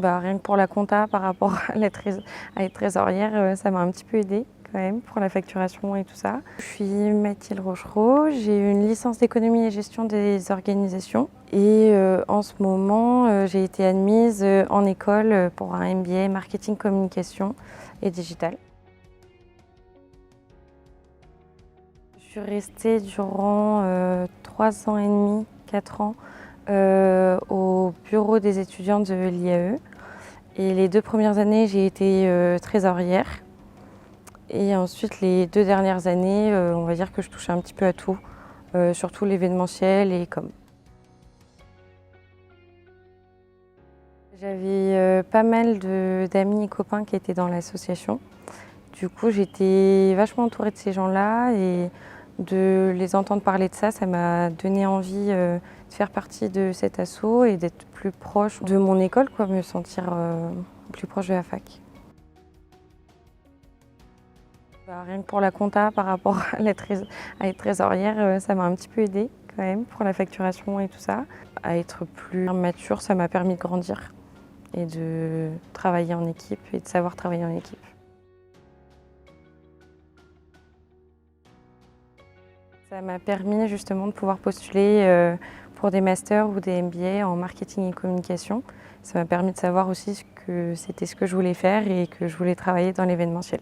Rien que pour la compta par rapport à être trésorière, ça m'a un petit peu aidée quand même pour la facturation et tout ça. Je suis Mathilde Rochereau, j'ai une licence d'économie et gestion des organisations et en ce moment j'ai été admise en école pour un MBA marketing communication et digital. Je suis restée durant 3 ans et demi, 4 ans au bureau des étudiants de l'IAE. Et les 2 premières années, j'ai été trésorière. Et ensuite, les 2 dernières années, on va dire que je touchais un petit peu à tout, surtout l'événementiel et com. J'avais pas mal d'amis et copains qui étaient dans l'association. Du coup, j'étais vachement entourée de ces gens-là et de les entendre parler de ça, ça m'a donné envie de faire partie de cet asso et d'être plus proche de mon école, quoi, me sentir plus proche de la fac. Rien que pour la compta par rapport à être trésorière, ça m'a un petit peu aidée quand même pour la facturation et tout ça. À être plus mature, ça m'a permis de grandir et de travailler en équipe et de savoir travailler en équipe. Ça m'a permis justement de pouvoir postuler pour des masters ou des MBA en marketing et communication. Ça m'a permis de savoir aussi que c'était ce que je voulais faire et que je voulais travailler dans l'événementiel.